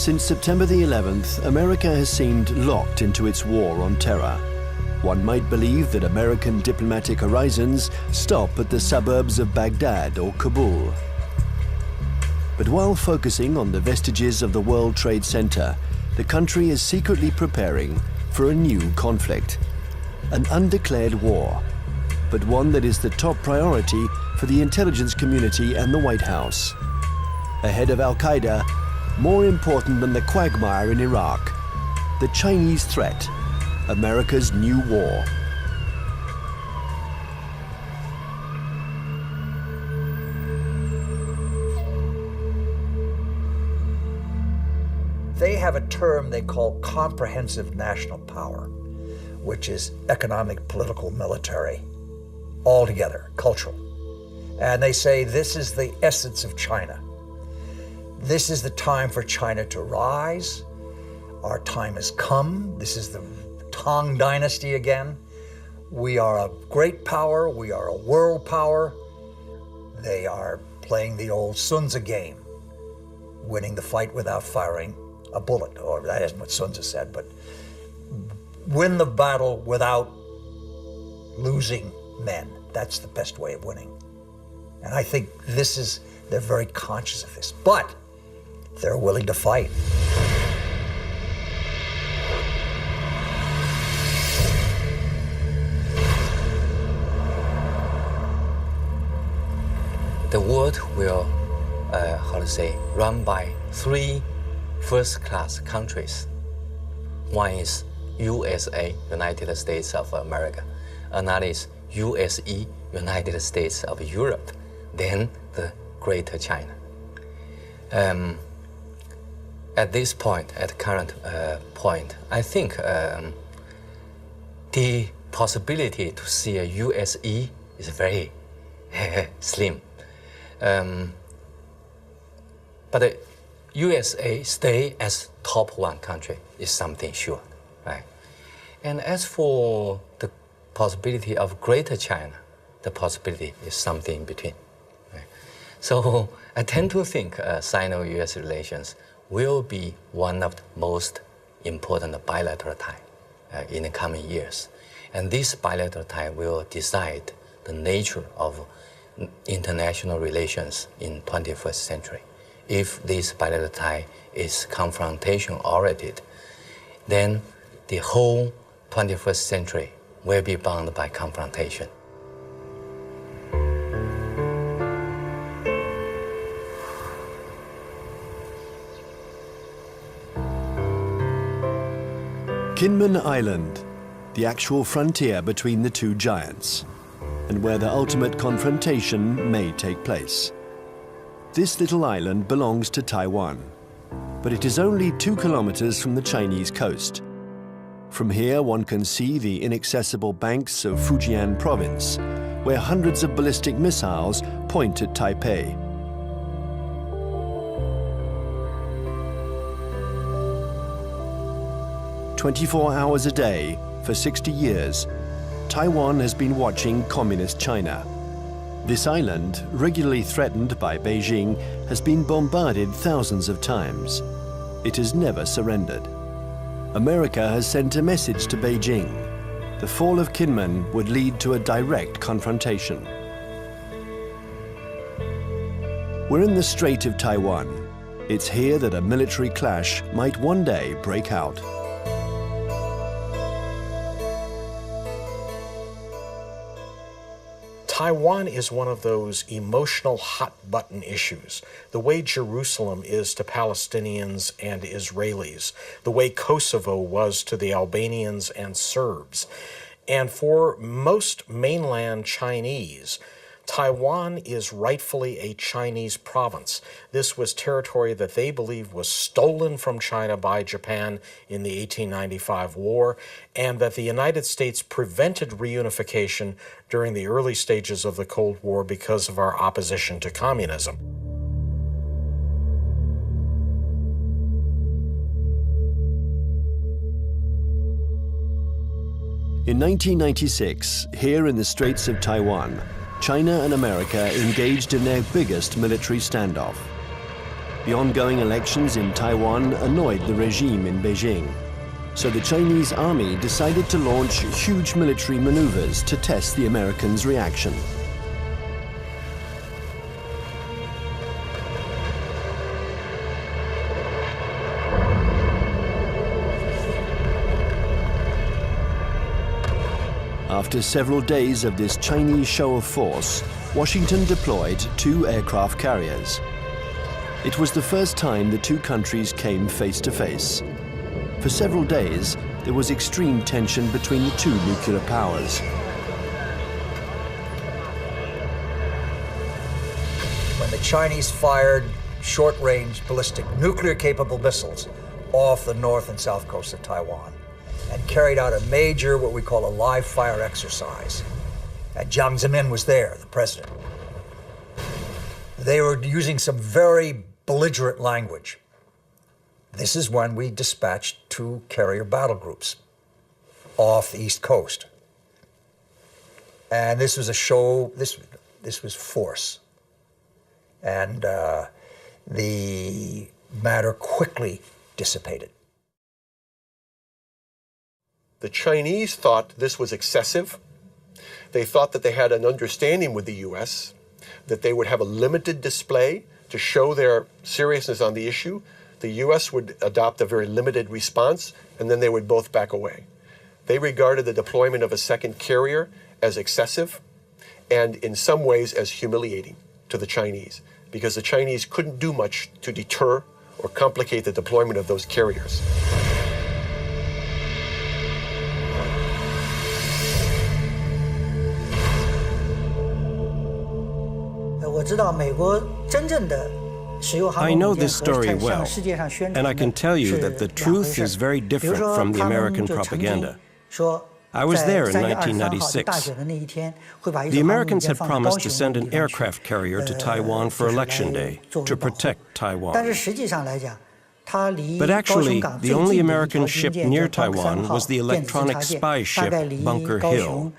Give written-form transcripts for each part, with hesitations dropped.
Since September the 11th, America has seemed locked into its war on terror. One might believe that American diplomatic horizons stop at the suburbs of Baghdad or Kabul. But while focusing on the vestiges of the World Trade Center, the country is secretly preparing for a new conflict, an undeclared war, but one that is the top priority for the intelligence community and the White House. Ahead of Al-Qaeda, more important than the quagmire in Iraq, the Chinese threat, America's new war. They have a term they call comprehensive national power, which is economic, political, military, all together, cultural. And they say this is the essence of China. This is the time for China to rise. Our time has come. This is the Tang Dynasty again. We are a great power. We are a world power. They are playing the old Sun Tzu game, winning the fight without firing a bullet, or that isn't what Sun Tzu said, but win the battle without losing men. That's the best way of winning. And I think they're very conscious of this, but they're willing to fight. The world will, run by three first-class countries. One is USA, United States of America. Another is USE, United States of Europe. Then the Greater China. At this point, at the current point, I think the possibility to see a USE is very slim. But the USA stay as top one country is something sure, right? And as for the possibility of Greater China, the possibility is something in between. Right? So I tend to think Sino-US relations will be one of the most important bilateral ties in the coming years. And this bilateral tie will decide the nature of international relations in 21st century. If this bilateral tie is confrontation-oriented, then the whole 21st century will be bound by confrontation. Kinmen Island, the actual frontier between the two giants, and where the ultimate confrontation may take place. This little island belongs to Taiwan, but it is only 2 kilometers from the Chinese coast. From here, one can see the inaccessible banks of Fujian province, where hundreds of ballistic missiles point at Taipei. "24 hours a day, for 60 years, Taiwan has been watching Communist China. This island, regularly threatened by Beijing, has been bombarded thousands of times. It has never surrendered. America has sent a message to Beijing. The fall of Kinmen would lead to a direct confrontation. We're in the Strait of Taiwan. It's here that a military clash might one day break out. Taiwan is one of those emotional hot-button issues, the way Jerusalem is to Palestinians and Israelis, the way Kosovo was to the Albanians and Serbs. And for most mainland Chinese, Taiwan is rightfully a Chinese province. This was territory that they believe was stolen from China by Japan in the 1895 war, and that the United States prevented reunification during the early stages of the Cold War because of our opposition to communism. In 1996, here in the Straits of Taiwan, China and America engaged in their biggest military standoff. The ongoing elections in Taiwan annoyed the regime in Beijing. So the Chinese army decided to launch huge military maneuvers to test the Americans' reaction. After several days of this Chinese show of force, Washington deployed 2 aircraft carriers. It was the first time the two countries came face to face. For several days, there was extreme tension between the two nuclear powers. When the Chinese fired short-range ballistic nuclear-capable missiles off the north and south coast of Taiwan and carried out a major, what we call a live-fire exercise. And Jiang Zemin was there, the president. They were using some very belligerent language. This is when we dispatched 2 carrier battle groups off the East Coast. And this was a show, this was force. And the matter quickly dissipated. The Chinese thought this was excessive. They thought that they had an understanding with the U.S., that they would have a limited display to show their seriousness on the issue. The U.S. would adopt a very limited response, and then they would both back away. They regarded the deployment of a second carrier as excessive and in some ways as humiliating to the Chinese, because the Chinese couldn't do much to deter or complicate the deployment of those carriers. I know this story well, and I can tell you that the truth is very different from the American propaganda. I was there in 1996. The Americans had promised to send an aircraft carrier to Taiwan for Election Day to protect Taiwan. But actually, the only American ship near Taiwan was the electronic spy ship Bunker Hill.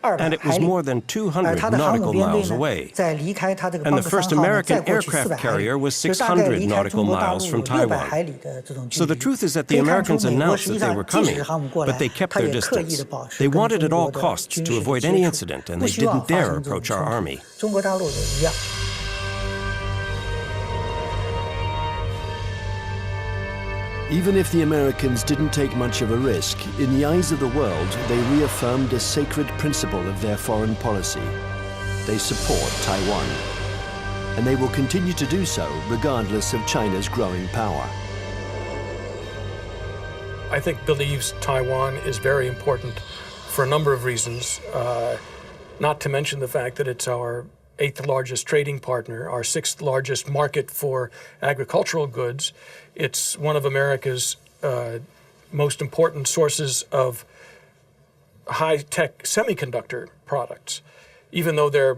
And it was more than 200 nautical miles away. And the first American aircraft carrier was 600 nautical miles from Taiwan. So the truth is that the Americans announced that they were coming, but they kept their distance. They wanted at all costs to avoid any incident, and they didn't dare approach our army. Even if the Americans didn't take much of a risk, in the eyes of the world, they reaffirmed a sacred principle of their foreign policy. They support Taiwan. And they will continue to do so regardless of China's growing power. I think believes Taiwan is very important for a number of reasons, not to mention the fact that it's our 8th largest trading partner, our 6th largest market for agricultural goods. It's one of America's most important sources of high-tech semiconductor products. Even though they're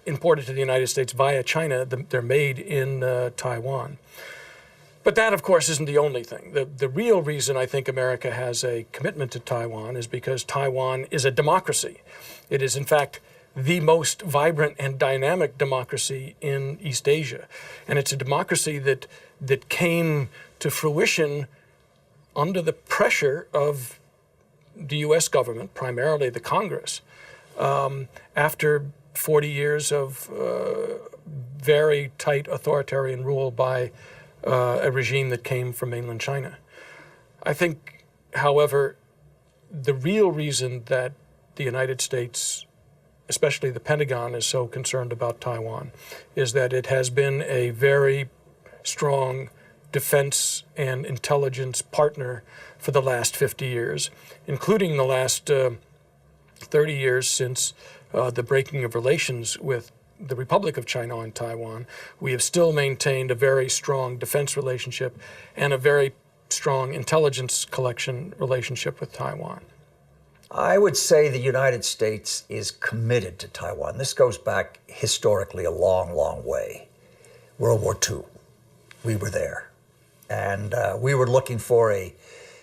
imported to the United States via China, they're made in Taiwan. But that, of course, isn't the only thing. The real reason I think America has a commitment to Taiwan is because Taiwan is a democracy. It is, in fact, the most vibrant and dynamic democracy in East Asia. And it's a democracy that came to fruition under the pressure of the U.S. government, primarily the Congress, after 40 years of very tight authoritarian rule by a regime that came from mainland China. I think, however, the real reason that the United States, especially the Pentagon, is so concerned about Taiwan is that it has been a very strong defense and intelligence partner for the last 50 years, including the last 30 years since the breaking of relations with the Republic of China and Taiwan. We have still maintained a very strong defense relationship and a very strong intelligence collection relationship with Taiwan. I would say the United States is committed to Taiwan. This goes back historically a long, long way. World War II, we were there. And we were looking for a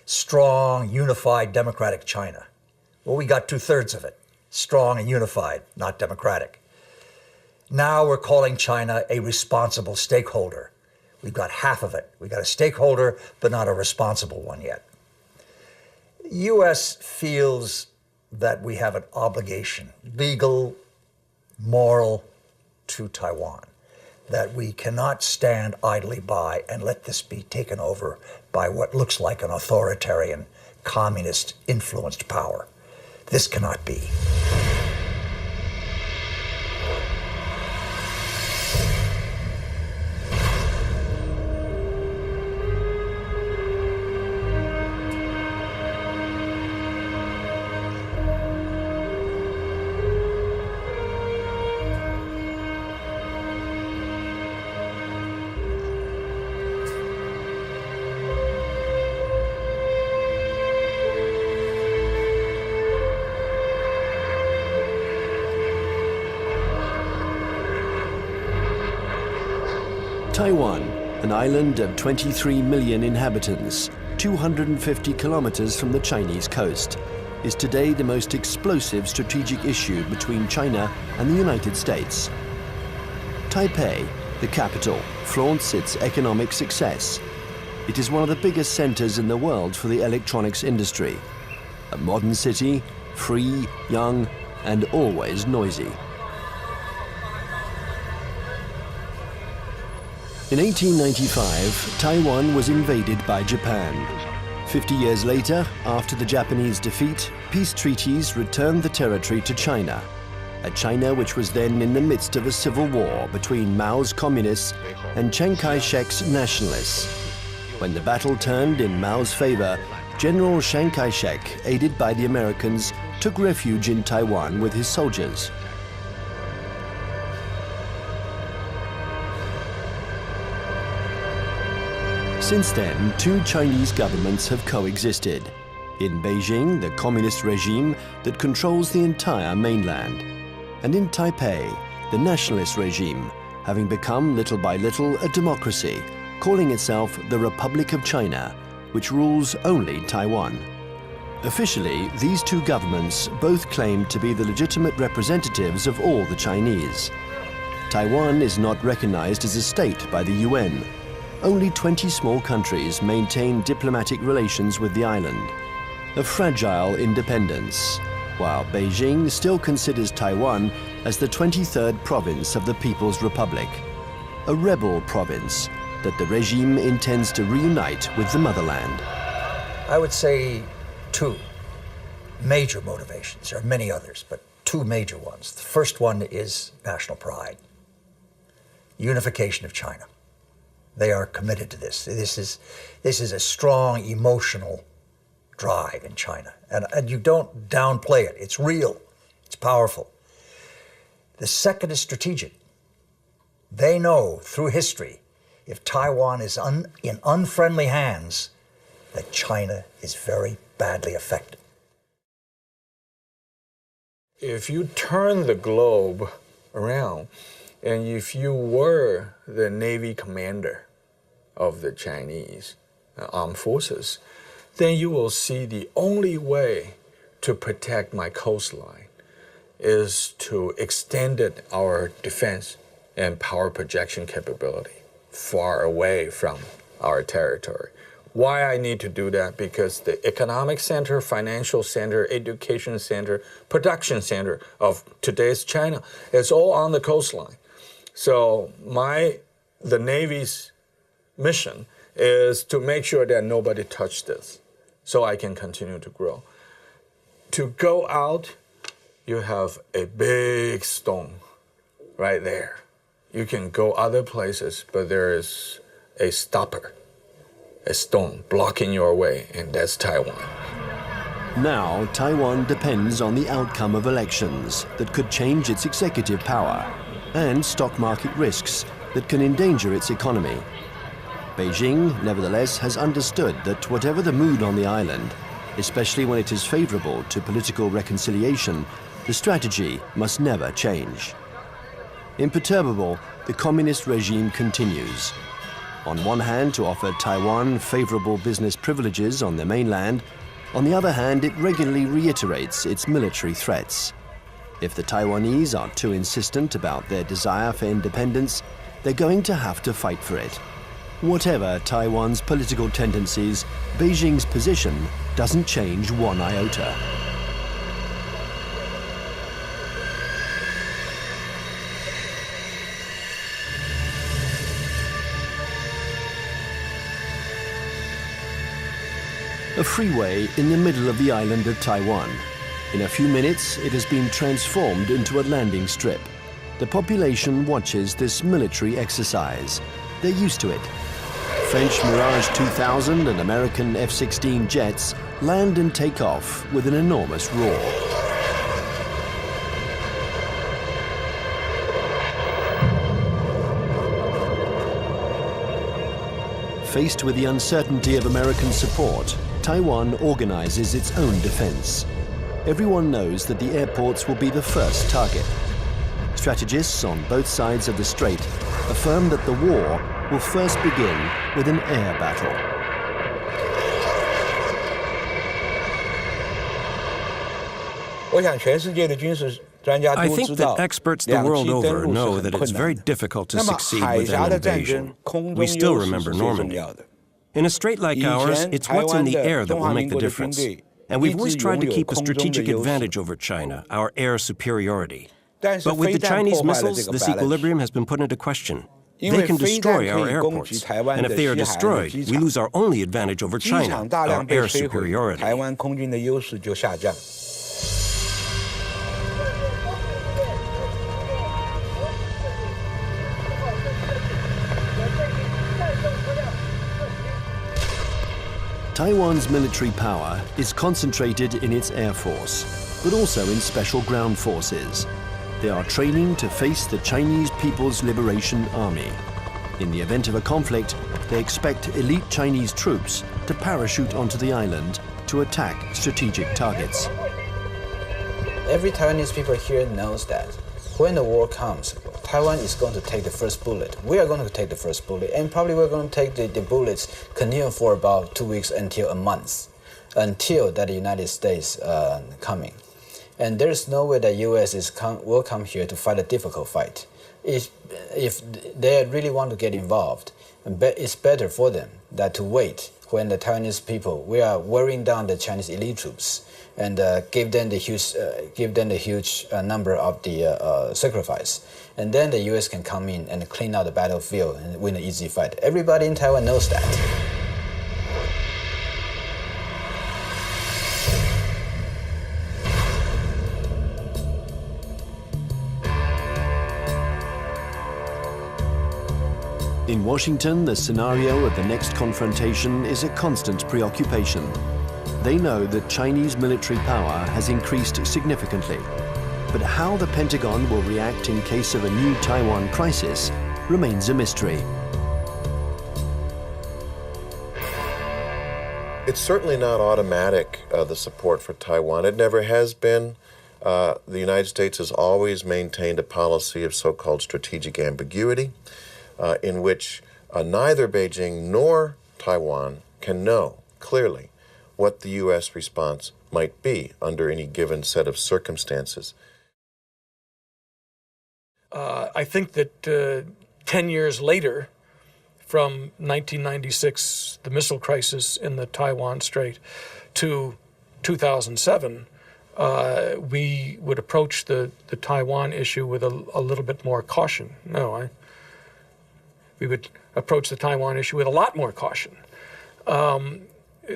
strong, unified, democratic China. Well, we got 2/3 of it. Strong and unified, not democratic. Now we're calling China a responsible stakeholder. We've got half of it. We've got a stakeholder, but not a responsible one yet. The U.S. feels that we have an obligation, legal, moral, to Taiwan, that we cannot stand idly by and let this be taken over by what looks like an authoritarian, communist-influenced power. This cannot be. Taiwan, an island of 23 million inhabitants, 250 kilometers from the Chinese coast, is today the most explosive strategic issue between China and the United States. Taipei, the capital, flaunts its economic success. It is one of the biggest centers in the world for the electronics industry. A modern city, free, young, and always noisy. In 1895, Taiwan was invaded by Japan. 50 years later, after the Japanese defeat, peace treaties returned the territory to China, a China which was then in the midst of a civil war between Mao's communists and Chiang Kai-shek's nationalists. When the battle turned in Mao's favor, General Chiang Kai-shek, aided by the Americans, took refuge in Taiwan with his soldiers. Since then, two Chinese governments have coexisted. In Beijing, the communist regime that controls the entire mainland. And in Taipei, the nationalist regime, having become little by little a democracy, calling itself the Republic of China, which rules only Taiwan. Officially, these two governments both claim to be the legitimate representatives of all the Chinese. Taiwan is not recognized as a state by the UN. Only 20 small countries maintain diplomatic relations with the island. A fragile independence, while Beijing still considers Taiwan as the 23rd province of the People's Republic, a rebel province that the regime intends to reunite with the motherland. I would say two major motivations. There are many others, but two major ones. The first one is national pride, unification of China. They are committed to this. This is a strong emotional drive in China. And you don't downplay it. It's real. It's powerful. The second is strategic. They know through history, if Taiwan is in unfriendly hands, that China is very badly affected. If you turn the globe around, and if you were the Navy commander of the Chinese armed forces, then you will see the only way to protect my coastline is to extend our defense and power projection capability far away from our territory. Why I need to do that? Because the economic center, financial center, education center, production center of today's China is all on the coastline. So the Navy's mission is to make sure that nobody touched this so I can continue to grow. To go out, you have a big stone right there. You can go other places, but there is a stopper, a stone blocking your way, and that's Taiwan. Now, Taiwan depends on the outcome of elections that could change its executive power and stock market risks that can endanger its economy. Beijing, nevertheless, has understood that whatever the mood on the island, especially when it is favorable to political reconciliation, the strategy must never change. Imperturbable, the communist regime continues. On one hand, to offer Taiwan favorable business privileges on the mainland. On the other hand, it regularly reiterates its military threats. If the Taiwanese are too insistent about their desire for independence, they're going to have to fight for it. Whatever Taiwan's political tendencies, Beijing's position doesn't change one iota. A freeway in the middle of the island of Taiwan. In a few minutes, it has been transformed into a landing strip. The population watches this military exercise. They're used to it. French Mirage 2000 and American F-16 jets land and take off with an enormous roar. Faced with the uncertainty of American support, Taiwan organizes its own defense. Everyone knows that the airports will be the first target. Strategists on both sides of the strait affirm that the war will first begin with an air battle. I think that experts the world over know that it's very difficult to succeed with an invasion. We still remember Normandy. In a strait like ours, it's what's in the air that will make the difference. And we've always tried to keep a strategic advantage over China, our air superiority. But with the Chinese missiles, this equilibrium has been put into question. They can destroy our airports, and if they are destroyed, we lose our only advantage over China, our air superiority. Taiwan's military power is concentrated in its air force, but also in special ground forces. They are training to face the Chinese People's Liberation Army. In the event of a conflict, they expect elite Chinese troops to parachute onto the island to attack strategic targets. Every Taiwanese people here knows that when the war comes, Taiwan is going to take the first bullet. We are going to take the first bullet, and probably we're going to take the bullets continue for about 2 weeks until a month, until that the United States coming. And there's no way that U.S. will come here to fight a difficult fight. If they really want to get involved, it's better for them that to wait when the Taiwanese people, we are wearing down the Chinese elite troops and give them the huge number of the sacrifice. And then the U.S. can come in and clean out the battlefield and win an easy fight. Everybody in Taiwan knows that. In Washington, the scenario of the next confrontation is a constant preoccupation. They know that Chinese military power has increased significantly. But how the Pentagon will react in case of a new Taiwan crisis remains a mystery. It's certainly not automatic, the support for Taiwan. It never has been. The United States has always maintained a policy of so-called strategic ambiguity, in which neither Beijing nor Taiwan can know clearly what the U.S. response might be under any given set of circumstances. I think that 10 years later, from 1996, the missile crisis in the Taiwan Strait, to 2007, we would approach the Taiwan issue with a little bit more caution. We would approach the Taiwan issue with a lot more caution.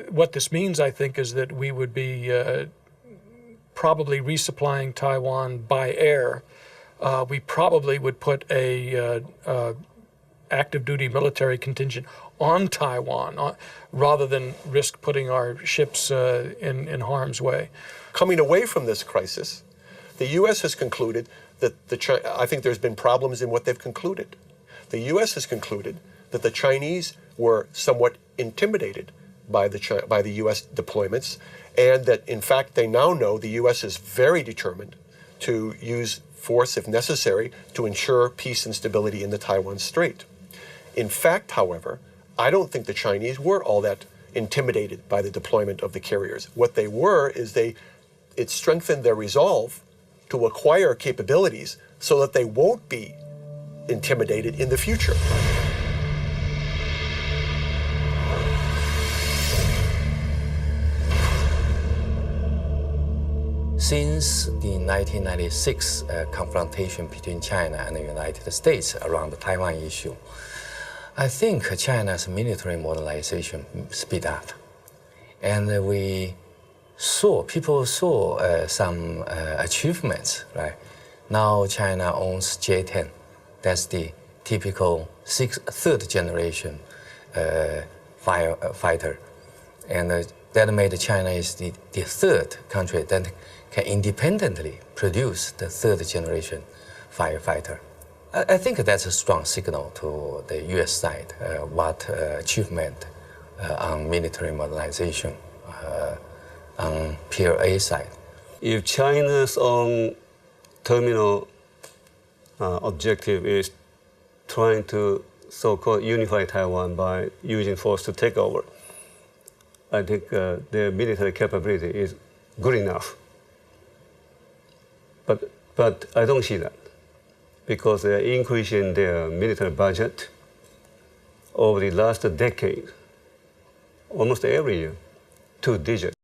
What this means, I think, is that we would be probably resupplying Taiwan by air. We probably would put a active duty military contingent on Taiwan rather than risk putting our ships in harm's way. Coming away from this crisis, the U.S. has concluded that I think there's been problems in what they've concluded. The U.S. has concluded that the Chinese were somewhat intimidated by the U.S. deployments, and that in fact they now know the U.S. is very determined to use force if necessary to ensure peace and stability in the Taiwan Strait. In fact, however, I don't think the Chinese were all that intimidated by the deployment of the carriers. What they were is it strengthened their resolve to acquire capabilities so that they won't be intimidated in the future. Since the 1996 confrontation between China and the United States around the Taiwan issue, I think China's military modernization speed up. And people saw some achievements, right? Now China owns J-10. That's the typical third generation fighter. And that made China is the third country that can independently produce the third generation firefighter. I think that's a strong signal to the US side, what achievement on military modernization on PLA side. If China's own terminal objective is trying to so-called unify Taiwan by using force to take over, I think their military capability is good enough. But I don't see that, because they're increasing their military budget over the last decade, almost every year, 2 digits.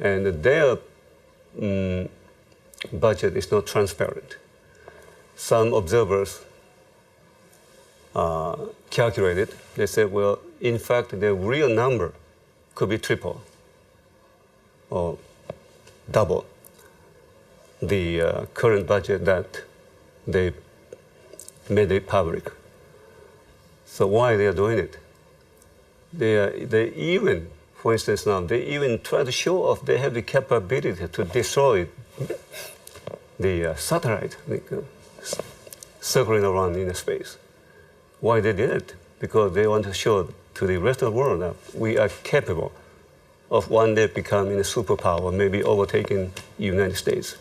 And their budget is not transparent. Some observers calculated, they said, well, in fact, the real number could be triple or double the current budget that they made it public. So why they are doing it? They even, for instance now, they even try to show off they have the capability to destroy the satellite circling around in space. Why they did it? Because they want to show to the rest of the world that we are capable of one day becoming a superpower, maybe overtaking the United States.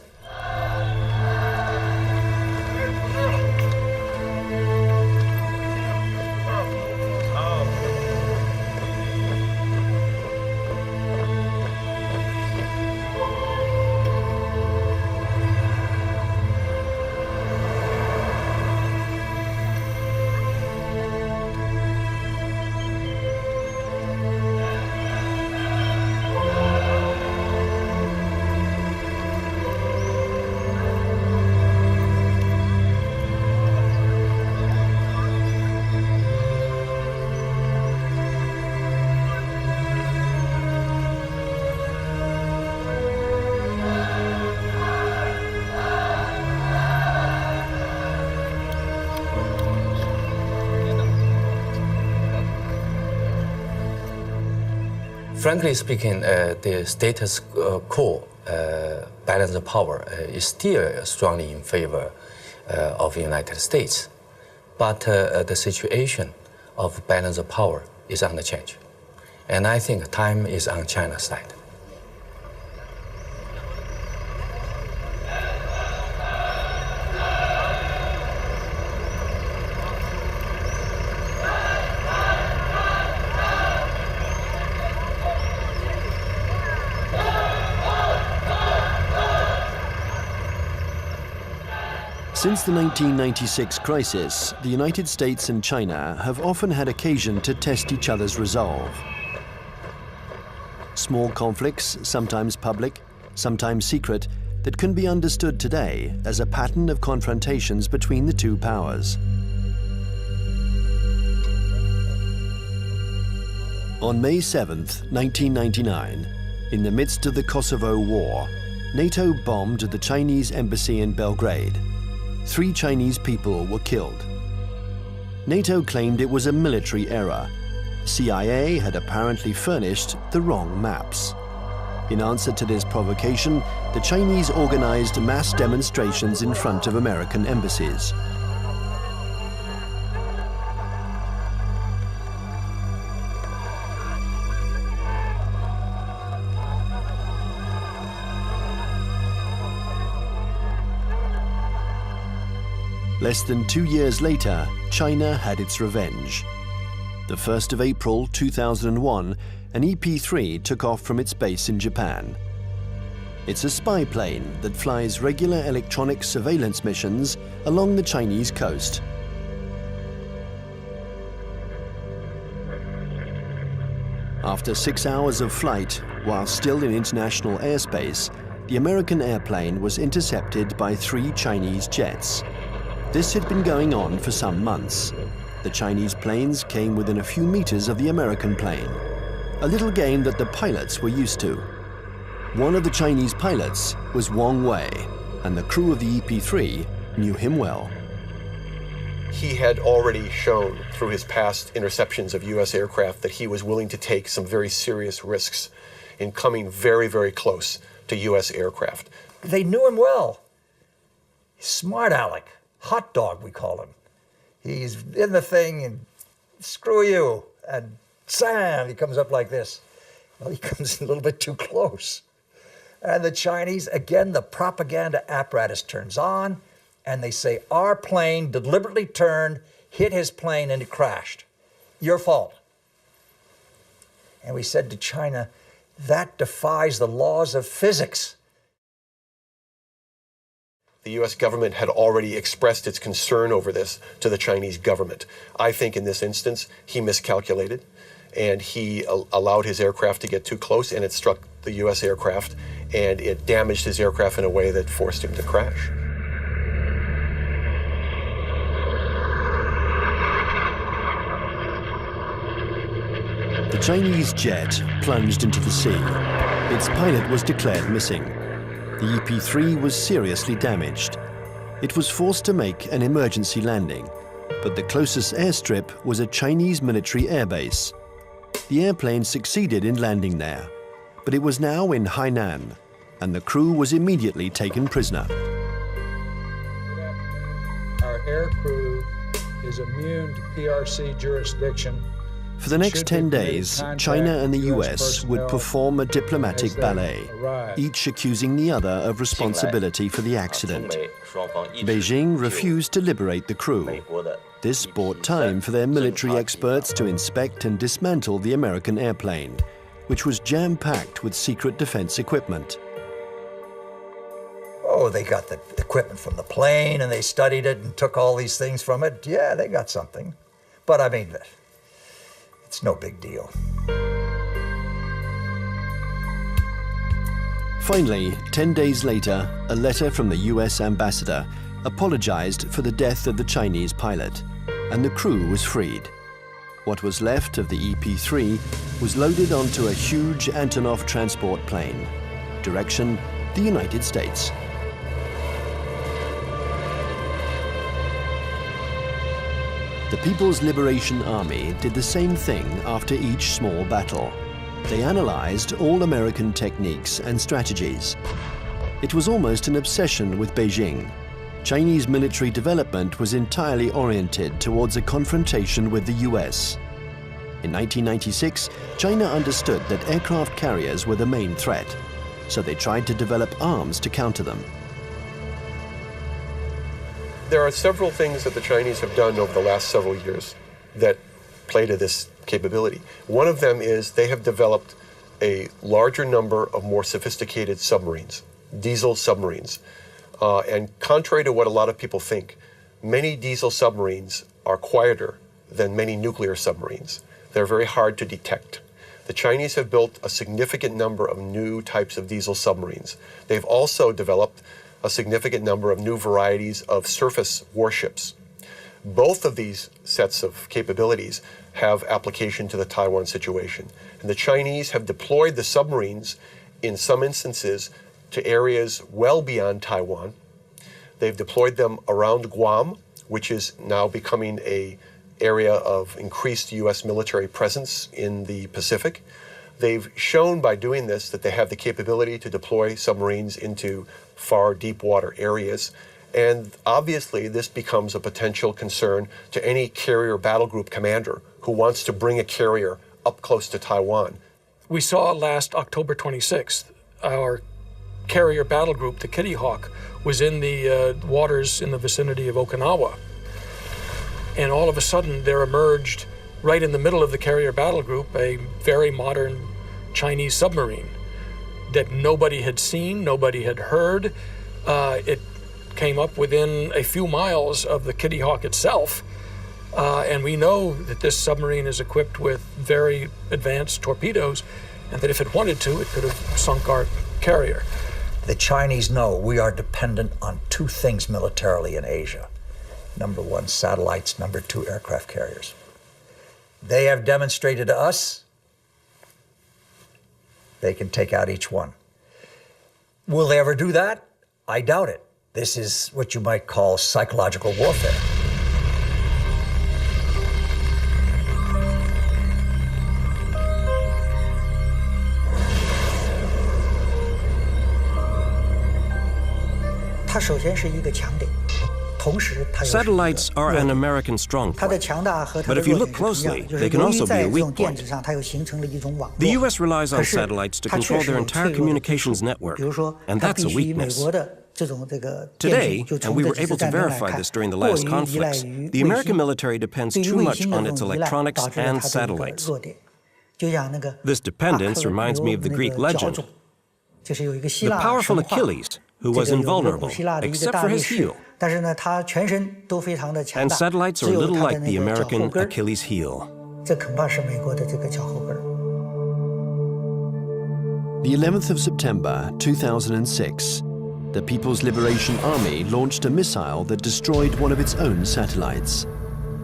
Frankly speaking, the status quo balance of power is still strongly in favor of the United States. But the situation of balance of power is under change. And I think time is on China's side. Since the 1996 crisis, the United States and China have often had occasion to test each other's resolve. Small conflicts, sometimes public, sometimes secret, that can be understood today as a pattern of confrontations between the two powers. On May 7th, 1999, in the midst of the Kosovo War, NATO bombed the Chinese embassy in Belgrade. 3 Chinese people were killed. NATO claimed it was a military error. CIA had apparently furnished the wrong maps. In answer to this provocation, the Chinese organized mass demonstrations in front of American embassies. Less than 2 years later, China had its revenge. The 1st of April 2001, an EP-3 took off from its base in Japan. It's a spy plane that flies regular electronic surveillance missions along the Chinese coast. After 6 hours of flight, while still in international airspace, the American airplane was intercepted by 3 Chinese jets. This had been going on for some months. The Chinese planes came within a few meters of the American plane, a little game that the pilots were used to. One of the Chinese pilots was Wang Wei, and the crew of the EP-3 knew him well. He had already shown through his past interceptions of U.S. aircraft that he was willing to take some very serious risks in coming very, very close to U.S. aircraft. They knew him well. Smart Alec, hot dog we call him. He's in the thing and screw you, and Sam, he comes up like this. Well, he comes a little bit too close. And the Chinese, again, the propaganda apparatus turns on, and they say, our plane deliberately turned, hit his plane, and it crashed. Your fault. And we said to China, that defies the laws of physics. The U.S. government had already expressed its concern over this to the Chinese government. I think in this instance, he miscalculated, and he allowed his aircraft to get too close, and it struck the U.S. aircraft, and it damaged his aircraft in a way that forced him to crash. The Chinese jet plunged into the sea. Its pilot was declared missing. The EP-3 was seriously damaged. It was forced to make an emergency landing, but the closest airstrip was a Chinese military airbase. The airplane succeeded in landing there, but it was now in Hainan, and the crew was immediately taken prisoner. Our air crew is immune to PRC jurisdiction. For the next 10 days, China and the US would perform a diplomatic ballet, each accusing the other of responsibility for the accident. Beijing refused to liberate the crew. This bought time for their military experts to inspect and dismantle the American airplane, which was jam-packed with secret defense equipment. Oh, they got the equipment from the plane, and they studied it and took all these things from it. Yeah, they got something. But I mean, it's no big deal. Finally, 10 days later, a letter from the US ambassador apologized for the death of the Chinese pilot, and the crew was freed. What was left of the EP-3 was loaded onto a huge Antonov transport plane. Direction, the United States. The People's Liberation Army did the same thing after each small battle. They analyzed all American techniques and strategies. It was almost an obsession with Beijing. Chinese military development was entirely oriented towards a confrontation with the US. In 1996, China understood that aircraft carriers were the main threat, so they tried to develop arms to counter them. There are several things that the Chinese have done over the last several years that play to this capability. One of them is they have developed a larger number of more sophisticated submarines, diesel submarines. And contrary to what a lot of people think, many diesel submarines are quieter than many nuclear submarines. They're very hard to detect. The Chinese have built a significant number of new types of diesel submarines. They've also developed a significant number of new varieties of surface warships. Both of these sets of capabilities have application to the Taiwan situation. And the Chinese have deployed the submarines in some instances to areas well beyond Taiwan. They've deployed them around Guam, which is now becoming an area of increased U.S. military presence in the Pacific. They've shown by doing this that they have the capability to deploy submarines into far deep water areas. And obviously, this becomes a potential concern to any carrier battle group commander who wants to bring a carrier up close to Taiwan. We saw last October 26th, our carrier battle group, the Kitty Hawk, was in the waters in the vicinity of Okinawa. And all of a sudden, there emerged right in the middle of the carrier battle group, a very modern Chinese submarine that nobody had seen, nobody had heard. It came up within a few miles of the Kitty Hawk itself. And we know that this submarine is equipped with very advanced torpedoes, and that if it wanted to, it could have sunk our carrier. The Chinese know we are dependent on two things militarily in Asia. Number one, satellites. Number two, aircraft carriers. They have demonstrated to us they can take out each one. Will they ever do that? I doubt it. This is what you might call psychological warfare. Satellites are an American strong point. But if you look closely, they can also be a weak point. The U.S. relies on satellites to control their entire communications network, and that's a weakness. Today, and we were able to verify this during the last conflicts, the American military depends too much on its electronics and satellites. This dependence reminds me of the Greek legend. The powerful Achilles, who was invulnerable, except for his heel. And satellites are a little like the American Achilles heel. The 11th of September 2006, the People's Liberation Army launched a missile that destroyed one of its own satellites.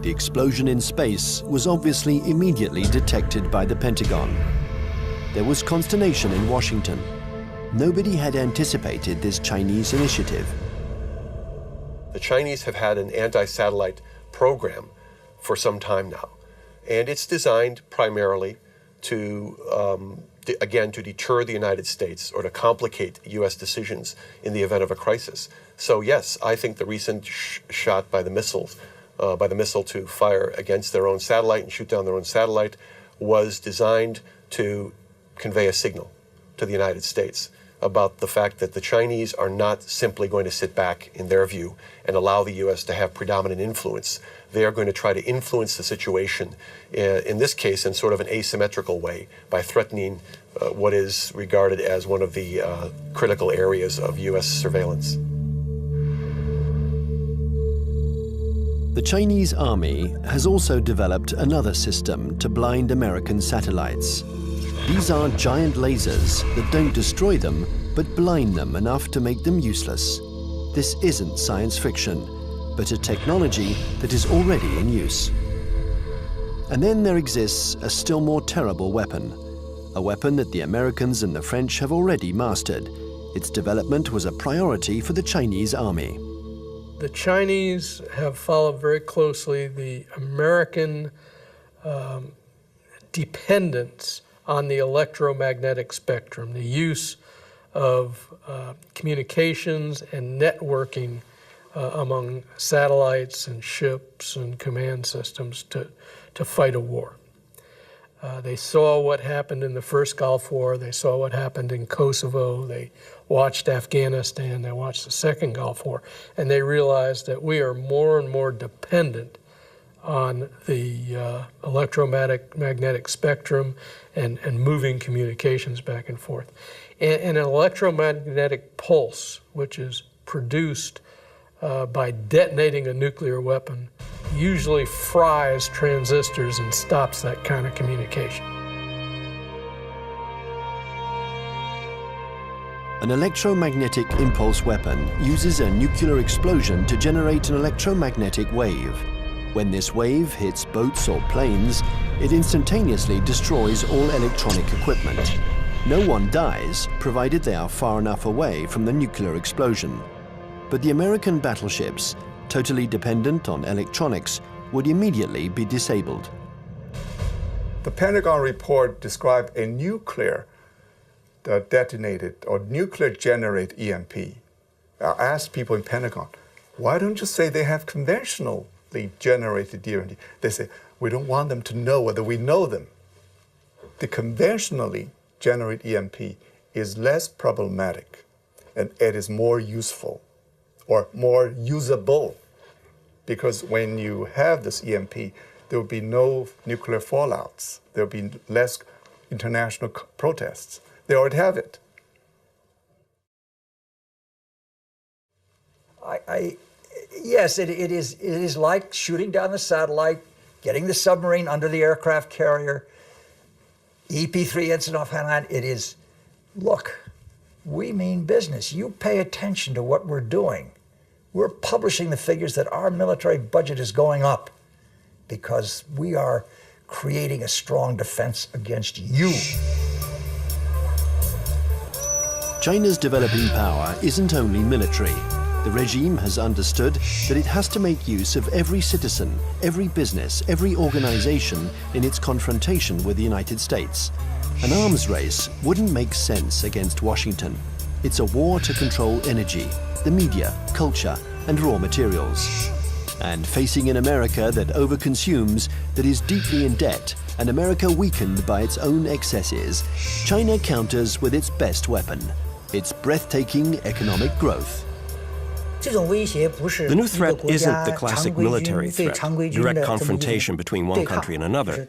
The explosion in space was obviously immediately detected by the Pentagon. There was consternation in Washington. Nobody had anticipated this Chinese initiative. The Chinese have had an anti-satellite program for some time now, and it's designed primarily to, again, to deter the United States or to complicate U.S. decisions in the event of a crisis. So yes, I think the recent shot by the missile to fire against their own satellite and shoot down their own satellite was designed to convey a signal to the United States about the fact that the Chinese are not simply going to sit back, in their view, and allow the U.S. to have predominant influence. They are going to try to influence the situation, in this case, in sort of an asymmetrical way, by threatening what is regarded as one of the critical areas of U.S. surveillance. The Chinese army has also developed another system to blind American satellites. These are giant lasers that don't destroy them, but blind them enough to make them useless. This isn't science fiction, but a technology that is already in use. And then there exists a still more terrible weapon, a weapon that the Americans and the French have already mastered. Its development was a priority for the Chinese army. The Chinese have followed very closely the American dependence on the electromagnetic spectrum, the use of communications and networking among satellites and ships and command systems to fight a war. They saw what happened in the first Gulf War, they saw what happened in Kosovo, they watched Afghanistan, they watched the second Gulf War, and they realized that we are more and more dependent on the electromagnetic spectrum and moving communications back and forth. And an electromagnetic pulse, which is produced by detonating a nuclear weapon, usually fries transistors and stops that kind of communication. An electromagnetic impulse weapon uses a nuclear explosion to generate an electromagnetic wave. When this wave hits boats or planes, it instantaneously destroys all electronic equipment. No one dies, provided they are far enough away from the nuclear explosion. But the American battleships, totally dependent on electronics, would immediately be disabled. The Pentagon report described a nuclear detonated or nuclear generated EMP. I asked people in Pentagon, why don't you say they have conventionally generated EMP? They say, we don't want them to know whether we know them. The conventionally generated EMP is less problematic and it is more useful or more usable, because when you have this EMP, there will be no nuclear fallouts. There will be less international protests. They already have it. Yes, it is like shooting down the satellite, getting the submarine under the aircraft carrier, EP3 incident off Hainan. It is, look, we mean business. You pay attention to what we're doing. We're publishing the figures that our military budget is going up because we are creating a strong defense against you. China's developing power isn't only military. The regime has understood that it has to make use of every citizen, every business, every organization in its confrontation with the United States. An arms race wouldn't make sense against Washington. It's a war to control energy, the media, culture, and raw materials. And facing an America that overconsumes, that is deeply in debt, an America weakened by its own excesses, China counters with its best weapon, its breathtaking economic growth. The new threat isn't the classic military threat, direct confrontation between one country and another.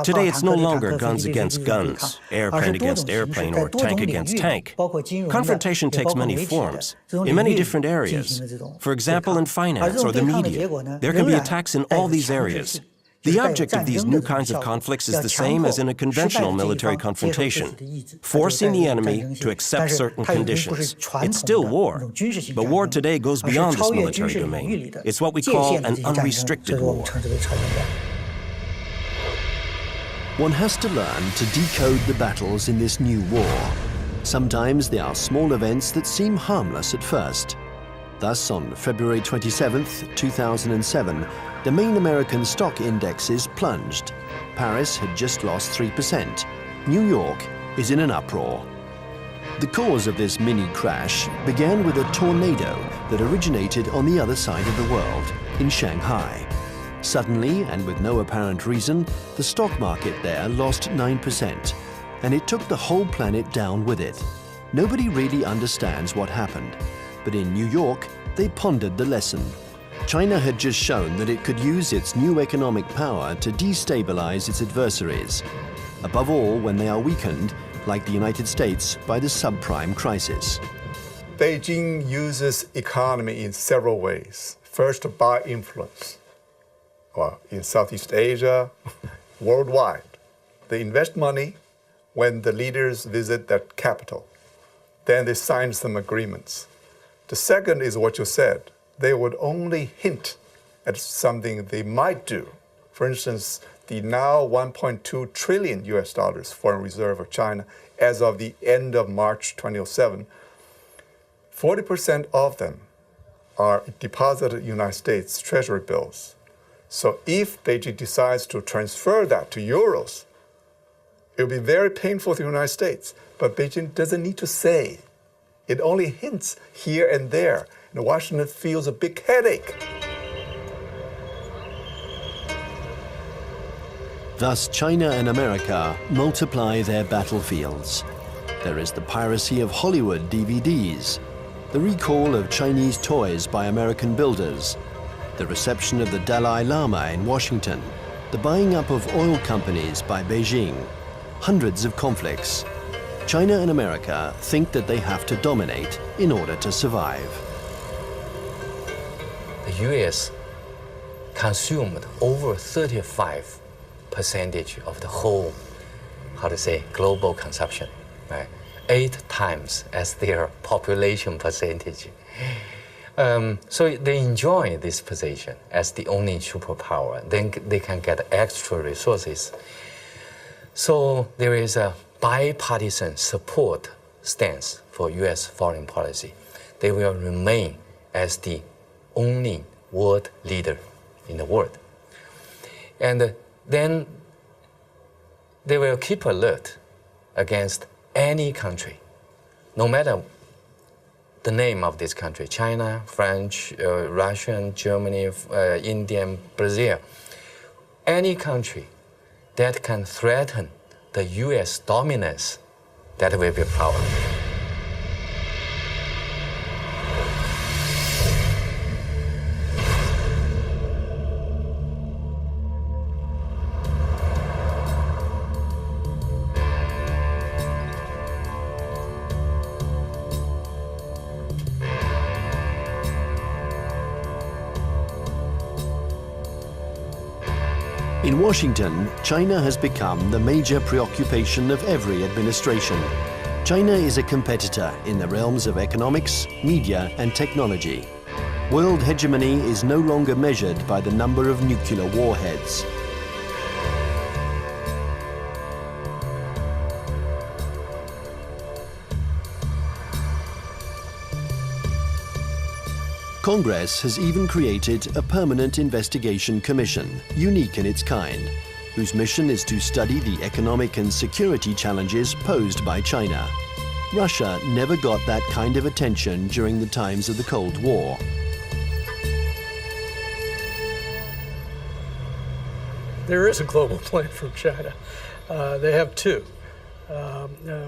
Today, it's no longer guns against guns, airplane against airplane, or tank against tank. Confrontation takes many forms, in many different areas. For example, in finance or the media, there can be attacks in all these areas. The object of these new kinds of conflicts is the same as in a conventional military confrontation, forcing the enemy to accept certain conditions. It's still war, but war today goes beyond this military domain. It's what we call an unrestricted war. One has to learn to decode the battles in this new war. Sometimes they are small events that seem harmless at first. Thus, on February 27, 2007, the main American stock indexes plunged. Paris had just lost 3%. New York is in an uproar. The cause of this mini crash began with a tornado that originated on the other side of the world, in Shanghai. Suddenly, and with no apparent reason, the stock market there lost 9%, and it took the whole planet down with it. Nobody really understands what happened, but in New York, they pondered the lesson. China had just shown that it could use its new economic power to destabilize its adversaries, above all when they are weakened, like the United States, by the subprime crisis. Beijing uses economy in several ways. First, by influence. Well, in Southeast Asia, worldwide. They invest money when the leaders visit that capital. Then they sign some agreements. The second is what you said. They would only hint at something they might do. For instance, the now $1.2 trillion foreign reserve of China as of the end of March 2007, 40% of them are deposited in United States Treasury bills. So if Beijing decides to transfer that to euros, it will be very painful to the United States. But Beijing doesn't need to say. It only hints here and there. And Washington feels a big headache. Thus, China and America multiply their battlefields. There is the piracy of Hollywood DVDs, the recall of Chinese toys by American builders, the reception of the Dalai Lama in Washington, the buying up of oil companies by Beijing, hundreds of conflicts. China and America think that they have to dominate in order to survive. The US consumed over 35% of the whole, global consumption, right? 8 times as their population percentage. So they enjoy this position as the only superpower. Then they can get extra resources. So there is a bipartisan support stance for US foreign policy. They will remain as the only world leader in the world. And then they will keep alert against any country, no matter the name of this country, China, French, Russian, Germany, Indian, Brazil, any country that can threaten the US dominance, that will be a problem. In Washington, China has become the major preoccupation of every administration. China is a competitor in the realms of economics, media, and technology. World hegemony is no longer measured by the number of nuclear warheads. Congress has even created a permanent investigation commission, unique in its kind, whose mission is to study the economic and security challenges posed by China. Russia never got that kind of attention during the times of the Cold War. There is a global plan from China. They have two.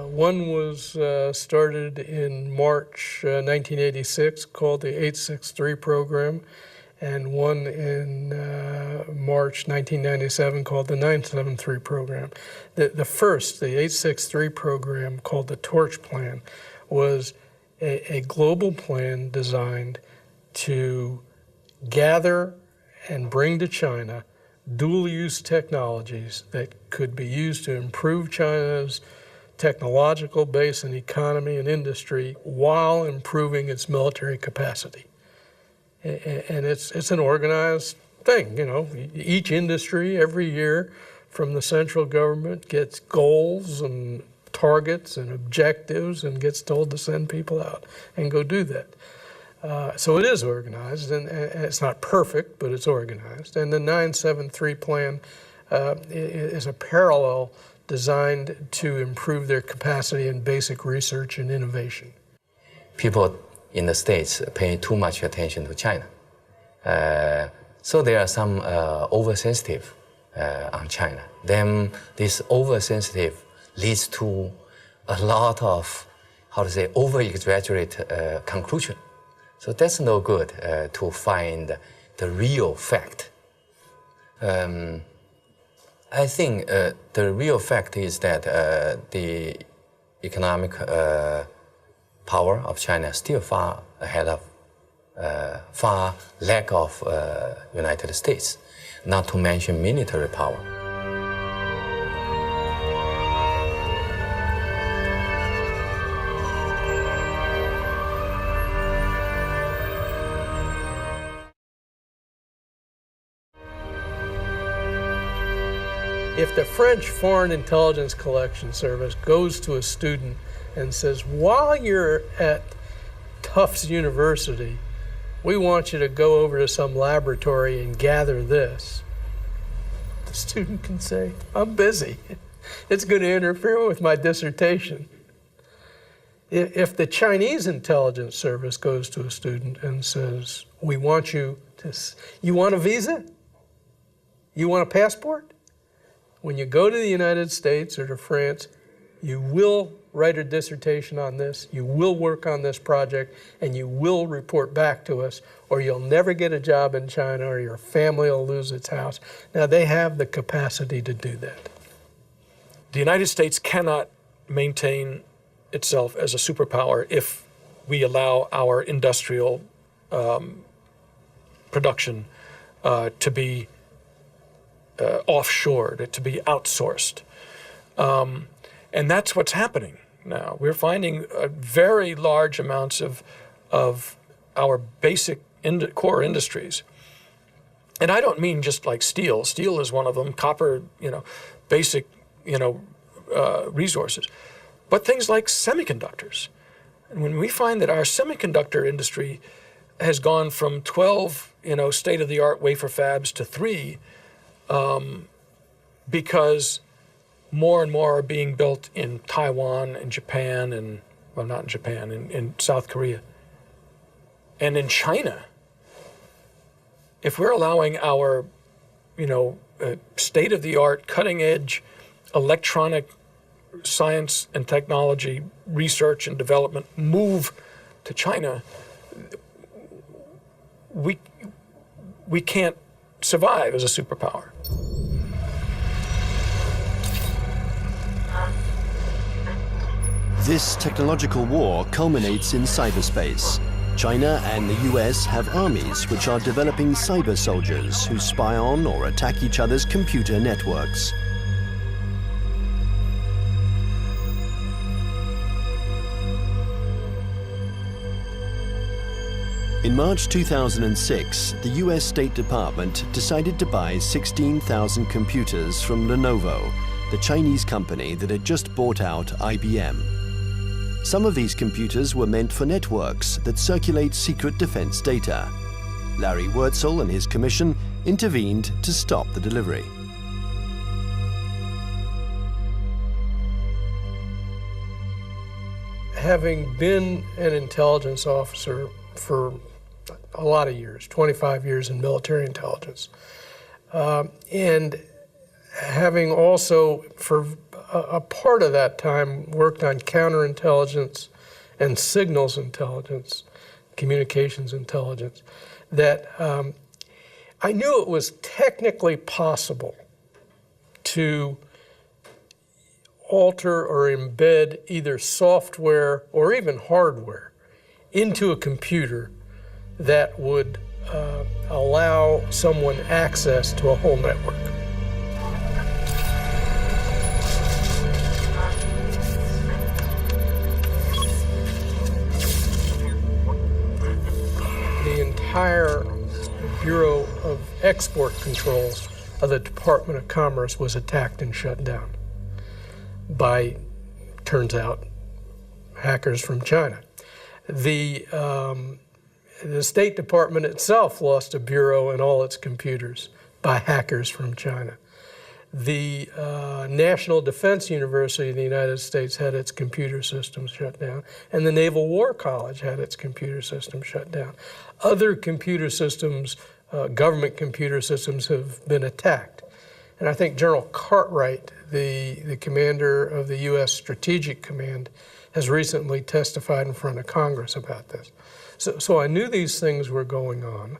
One was started in March 1986, called the 863 program, and one in March 1997 called the 973 program. The first, the 863 program, called the Torch Plan, was a global plan designed to gather and bring to China dual-use technologies that could be used to improve China's technological base and economy and industry while improving its military capacity. And it's an organized thing, you know. Each industry every year from the central government gets goals and targets and objectives and gets told to send people out and go do that. So it is organized, and it's not perfect, but it's organized. And the 973 plan is a parallel designed to improve their capacity in basic research and innovation. People in the States pay too much attention to China. So there are some oversensitive on China. Then this oversensitive leads to a lot of, over-exaggerate conclusion. So that's no good to find the real fact. I think the real fact is that the economic power of China is still far ahead of, far lack of United States, not to mention military power. If the French Foreign Intelligence Collection Service goes to a student and says, while you're at Tufts University, we want you to go over to some laboratory and gather this, the student can say, I'm busy. It's going to interfere with my dissertation. If the Chinese intelligence service goes to a student and says, we want you to, you want a visa? You want a passport? When you go to the United States or to France, you will write a dissertation on this, you will work on this project, and you will report back to us, or you'll never get a job in China, or your family will lose its house. Now, they have the capacity to do that. The United States cannot maintain itself as a superpower if we allow our industrial production to be offshored, to be outsourced. And that's what's happening now. We're finding very large amounts of our basic core industries. And I don't mean just like steel. Steel is one of them, copper, basic, resources. But things like semiconductors. And when we find that our semiconductor industry has gone from 12, state-of-the-art wafer fabs to 3, because more and more are being built in Taiwan and Japan and, well, not in Japan, in South Korea. And in China, if we're allowing our, state-of-the-art, cutting-edge electronic science and technology research and development move to China, we can't survive as a superpower. This technological war culminates in cyberspace. China and the US have armies which are developing cyber soldiers who spy on or attack each other's computer networks. In March 2006, the US State Department decided to buy 16,000 computers from Lenovo, the Chinese company that had just bought out IBM. Some of these computers were meant for networks that circulate secret defense data. Larry Wurtzel and his commission intervened to stop the delivery. Having been an intelligence officer for a lot of years, 25 years in military intelligence, and having also for a part of that time worked on counterintelligence and signals intelligence, communications intelligence, that I knew it was technically possible to alter or embed either software or even hardware into a computer that would allow someone access to a whole network. The entire Bureau of Export Controls of the Department of Commerce was attacked and shut down by, turns out, hackers from China. The State Department itself lost a bureau and all its computers by hackers from China. The National Defense University of the United States had its computer systems shut down, and the Naval War College had its computer system shut down. Other computer systems, government computer systems, have been attacked. And I think General Cartwright, the commander of the U.S. Strategic Command, has recently testified in front of Congress about this. So I knew these things were going on.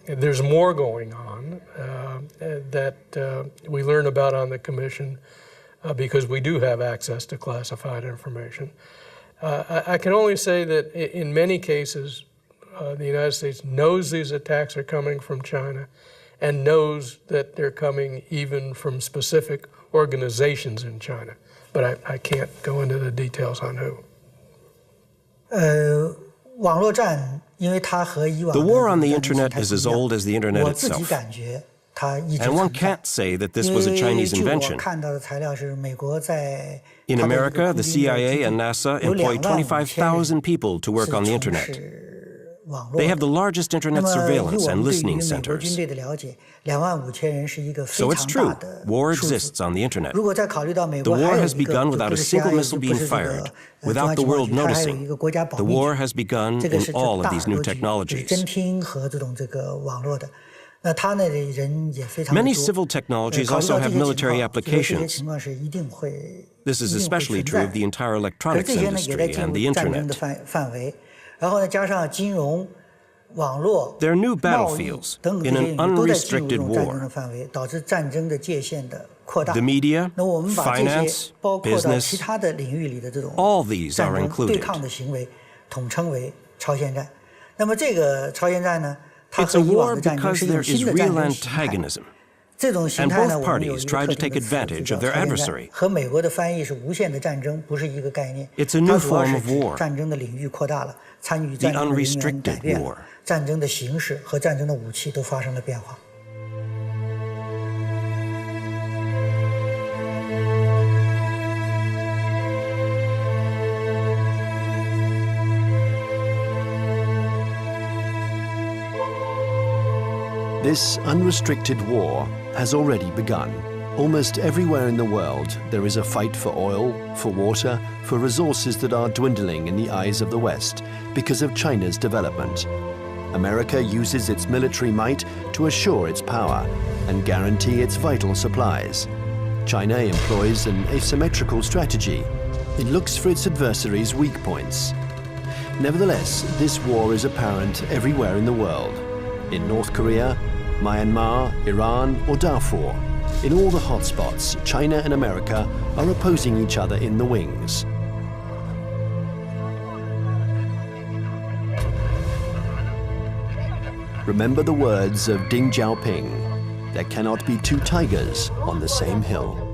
There's more going on that we learn about on the Commission because we do have access to classified information. I can only say that in many cases, the United States knows these attacks are coming from China and knows that they're coming even from specific organizations in China. But I can't go into the details on who. The war on the internet is as old as the internet itself. And one can't say that this was a Chinese invention. In America, the CIA and NASA employ 25,000 people to work on the internet. They have the largest internet surveillance and listening centers. So it's true, war exists on the internet. The war has begun without a single missile being fired, without the world noticing. The war has begun in all of these new technologies. Many civil technologies also have military applications. This is especially true of the entire electronics industry and the internet. They're new battlefields in an unrestricted war. The media, finance, business, all these are included. It's a war because there is real antagonism, and both parties try to take advantage of their adversary. It's a new form of war, the unrestricted war. This unrestricted war has already begun. Almost everywhere in the world, there is a fight for oil, for water, for resources that are dwindling in the eyes of the West because of China's development. America uses its military might to assure its power and guarantee its vital supplies. China employs an asymmetrical strategy. It looks for its adversaries' weak points. Nevertheless, this war is apparent everywhere in the world. In North Korea, Myanmar, Iran, or Darfur, in all the hotspots, China and America are opposing each other in the wings. remember the words of Deng Xiaoping: there cannot be two tigers on the same hill.